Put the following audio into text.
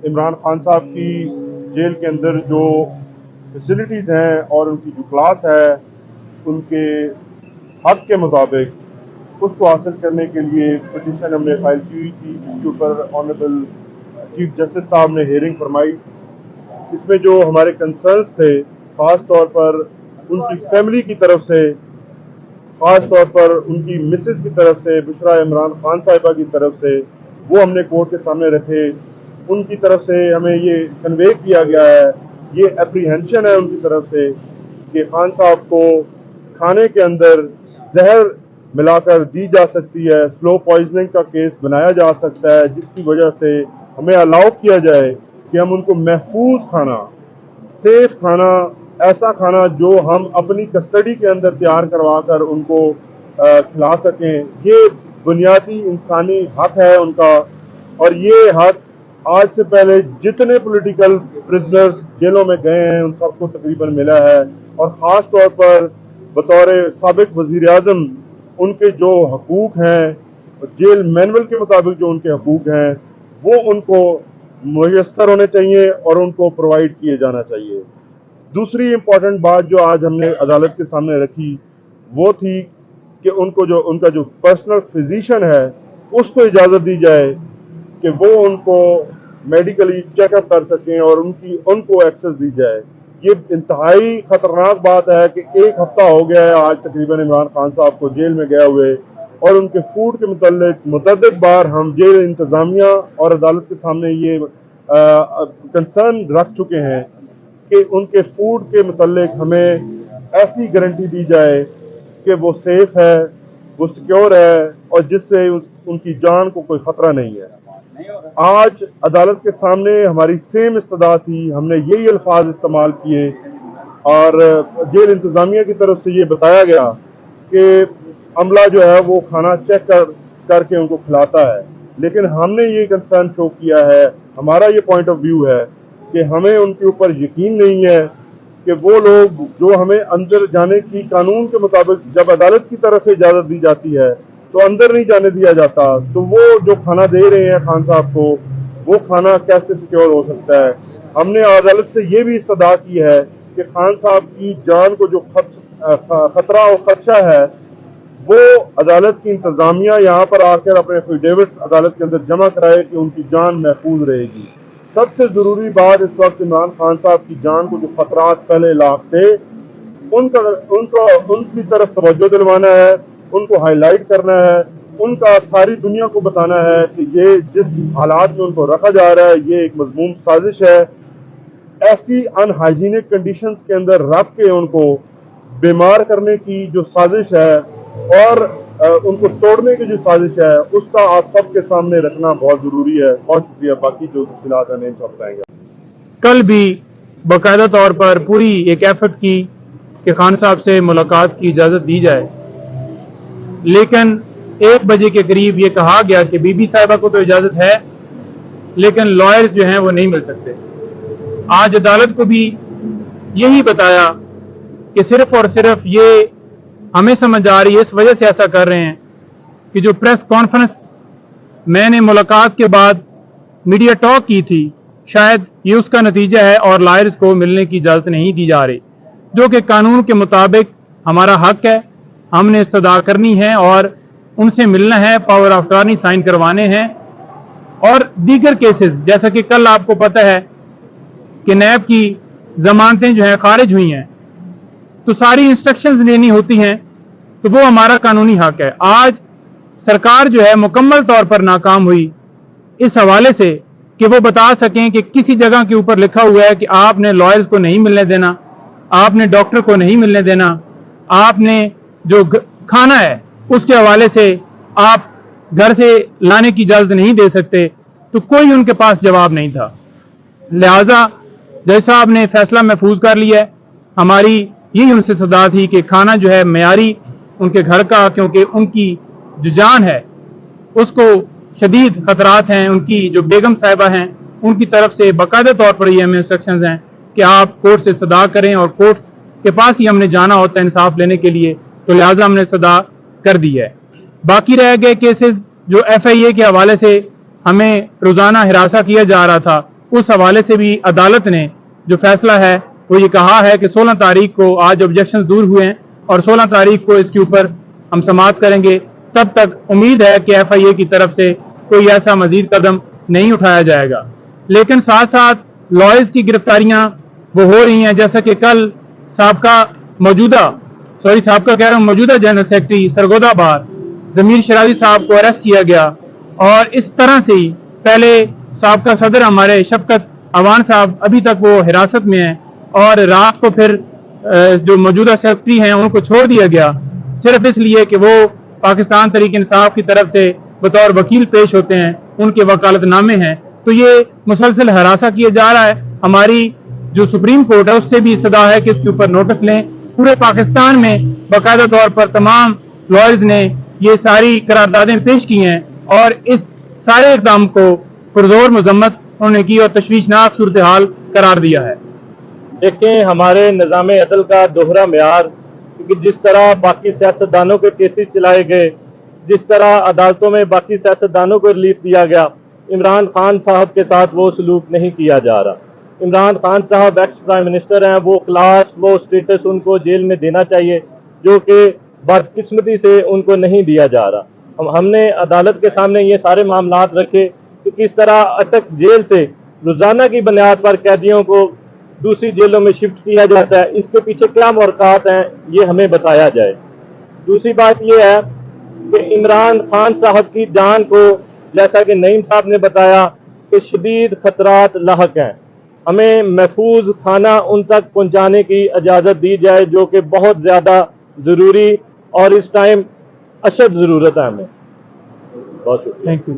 इमरान खान साहब की जेल के अंदर जो फैसिलिटीज़ हैं और उनकी जो क्लास है उनके हक के मुताबिक उसको हासिल करने के लिए पिटीशन हमने फाइल की हुई थी, जिसके ऊपर ऑनरेबल चीफ जस्टिस साहब ने हियरिंग फरमाई। इसमें जो हमारे कंसर्न्स थे, ख़ास तौर पर उनकी फैमिली की तरफ से, ख़ास तौर पर उनकी मिसेस की तरफ से, बुशरा इमरान खान साहिबा की तरफ से, वो हमने कोर्ट के सामने रखे। उनकी तरफ से हमें ये कन्वे किया गया है, ये एप्रीहेंशन है उनकी तरफ से कि खान साहब को खाने के अंदर जहर मिलाकर दी जा सकती है, स्लो पॉइजनिंग का केस बनाया जा सकता है, जिसकी वजह से हमें अलाउ किया जाए कि हम उनको महफूज खाना, सेफ खाना, ऐसा खाना जो हम अपनी कस्टडी के अंदर तैयार करवा कर उनको खिला सकें। ये बुनियादी इंसानी हक है उनका, और ये हक आज से पहले जितने पॉलिटिकल प्रिजनर्स जेलों में गए हैं उन सबको तकरीबन मिला है। और ख़ास तौर पर बतौर साबिक वज़ीर आज़म उनके जो हकूक़ हैं, जेल मैनुअल के मुताबिक जो उनके हकूक़ हैं, वो उनको मुयस्सर होने चाहिए और उनको प्रोवाइड किए जाना चाहिए। दूसरी इम्पॉर्टेंट बात जो आज हमने अदालत के सामने रखी वो थी कि उनका जो पर्सनल फिजिशियन है उसको इजाज़त दी जाए कि वो उनको मेडिकली चेकअप कर सकें और उनको एक्सेस दी जाए। ये इंतहाई ख़तरनाक बात है कि एक हफ्ता हो गया है आज तकरीबन इमरान खान साहब को जेल में गए हुए, और उनके फूड के मुतल्लिक मुतअद्दिद बार हम जेल इंतज़ामिया और अदालत के सामने ये कंसर्न रख चुके हैं कि उनके फूड के मुतल्लिक हमें ऐसी गारंटी दी जाए कि वो सेफ है, वो सिक्योर है और जिससे उनकी जान को कोई ख़तरा नहीं है। आज अदालत के सामने हमारी सेम इस्तदा थी, हमने यही अल्फाज इस्तेमाल किए और जेल इंतज़ामिया की तरफ से ये बताया गया कि अमला जो है वो खाना चेक करके उनको खिलाता है, लेकिन हमने ये कंसर्न शो किया है, हमारा ये पॉइंट ऑफ व्यू है कि हमें उनके ऊपर यकीन नहीं है कि वो लोग जो हमें अंदर जाने की कानून के मुताबिक जब अदालत की तरफ से इजाज़त दी जाती है तो अंदर नहीं जाने दिया जाता, तो वो जो खाना दे रहे हैं खान साहब को वो खाना कैसे सिक्योर हो सकता है। हमने अदालत से ये भी इस्तदा की है कि खान साहब की जान को जो खतरा और खदशा है वो अदालत की इंतज़ामिया यहाँ पर आकर अपने एफिडेविट्स अदालत के अंदर जमा कराए कि उनकी जान महफूज रहेगी। सबसे ज़रूरी बात इस वक्त इमरान खान साहब की जान को जो खतरात पहले लाख थे उनकी तरफ तवज्जो दिलवाना है, उनको हाईलाइट करना है, उनका सारी दुनिया को बताना है कि ये जिस हालात में उनको रखा जा रहा है ये एक मज़मूम साजिश है। ऐसी अनहाइजीनिक कंडीशंस के अंदर रख के उनको बीमार करने की जो साजिश है और उनको तोड़ने की जो साजिश है उसका आप सबके सामने रखना बहुत ज़रूरी है। बहुत शुक्रिया। बाकी जो तफसीलात हैं सब बताएंगे। कल भी बाकायदा तौर पर पूरी एक एफर्ट की कि खान साहब से मुलाकात की इजाज़त दी जाए, लेकिन 1 बजे के करीब ये कहा गया कि बीबी साहिबा को तो इजाज़त है लेकिन लॉयर्स जो हैं वो नहीं मिल सकते। आज अदालत को भी यही बताया कि सिर्फ और सिर्फ ये हमें समझ आ रही है, इस वजह से ऐसा कर रहे हैं कि जो प्रेस कॉन्फ्रेंस मैंने मुलाकात के बाद मीडिया टॉक की थी शायद ये उसका नतीजा है और लॉयर्स को मिलने की इजाज़त नहीं दी जा रही, जो कि कानून के मुताबिक हमारा हक है, हमने इस्तदा करनी है और उनसे मिलना है, पावर ऑफ अटॉर्नी साइन करवाने हैं। और दीगर केसेस जैसा कि कल आपको पता है कि नैब की जमानतें जो हैं खारिज हुई हैं, तो सारी इंस्ट्रक्शंस लेनी होती हैं, तो वो हमारा कानूनी हक है। आज सरकार जो है मुकम्मल तौर पर नाकाम हुई इस हवाले से कि वो बता सकें कि किसी जगह के ऊपर लिखा हुआ है कि आपने लॉयर्स को नहीं मिलने देना, आपने डॉक्टर को नहीं मिलने देना, आपने जो खाना है उसके हवाले से आप घर से लाने की इजाज़त नहीं दे सकते, तो कोई उनके पास जवाब नहीं था। लिहाजा जैसा आपने फैसला महफूज कर लिया है, हमारी यही उनसे सदा थी कि खाना जो है मयारी उनके घर का, क्योंकि उनकी जो जान है उसको शदीद खतरात हैं। उनकी जो बेगम साहिबा हैं उनकी तरफ से बाकायदा तौर पर ये हमें इंस्ट्रक्शंस हैं कि आप कोर्ट से इस्तदा करें और कोर्ट के पास ही हमने जाना होता है इंसाफ लेने के लिए, तो लिहाजा हमने इस्तदा कर दी है। बाकी रह गए केसेस जो FIA के हवाले से हमें रोज़ाना हिरासा किया जा रहा था, उस हवाले से भी अदालत ने जो फैसला है वो ये कहा है कि 16 तारीख को आज ऑब्जेक्शन दूर हुए हैं और 16 तारीख को इसके ऊपर हम समाअत करेंगे। तब तक उम्मीद है कि FIA की तरफ से कोई ऐसा मजीद कदम नहीं उठाया जाएगा। लेकिन साथ साथ लॉयर्स की गिरफ्तारियां वो हो रही हैं, जैसा कि कल मौजूदा जनरल सेक्रेटरी सरगोदा बार जमीर शराजी साहब को अरेस्ट किया गया और इस तरह से ही पहले साबका सदर हमारे शफकत अवान साहब अभी तक वो हिरासत में हैं और रात को फिर जो मौजूदा सेक्रेटरी हैं उनको छोड़ दिया गया सिर्फ इसलिए कि वो पाकिस्तान तहरीक इंसाफ की तरफ से बतौर वकील पेश होते हैं, उनके वकालतनामे हैं। तो ये मुसलसल हरासा किया जा रहा है। हमारी जो सुप्रीम कोर्ट है उससे भी इस्तदा है कि इसके ऊपर नोटिस लें। पूरे पाकिस्तान में बाकायदा तौर पर तमाम लॉयर्स ने ये सारी करारदादें पेश की हैं और इस सारे इक़दाम को पुरजोर मजम्मत उन्होंने की और तशवीशनाक सूरत हाल करार दिया है। देखें, हमारे निज़ाम अदल का दोहरा मेयार, क्योंकि जिस तरह बाकी सियासतदानों के केसेस चलाए गए, जिस तरह अदालतों में बाकी सियासतदानों को रिलीफ दिया गया, इमरान खान साहब के साथ वो सलूक नहीं किया जा रहा। इमरान खान साहब एक्स प्राइम मिनिस्टर हैं, वो क्लास, वो स्टेटस उनको जेल में देना चाहिए जो कि बदकिस्मती से उनको नहीं दिया जा रहा। हमने अदालत के सामने ये सारे मामलात रखे कि किस तरह अटक जेल से रोज़ाना की बुनियाद पर कैदियों को दूसरी जेलों में शिफ्ट किया जाता है, इसके पीछे क्या मुहरक़ात हैं ये हमें बताया जाए। दूसरी बात ये है कि इमरान खान साहब की जान को, जैसा कि नईम साहब ने बताया, कि शदीद खतरात लाहक हैं। हमें महफूज खाना उन तक पहुंचाने की इजाज़त दी जाए जो कि बहुत ज़्यादा ज़रूरी और इस टाइम अशद ज़रूरत है हमें। बहुत शुक्रिया। Thank you.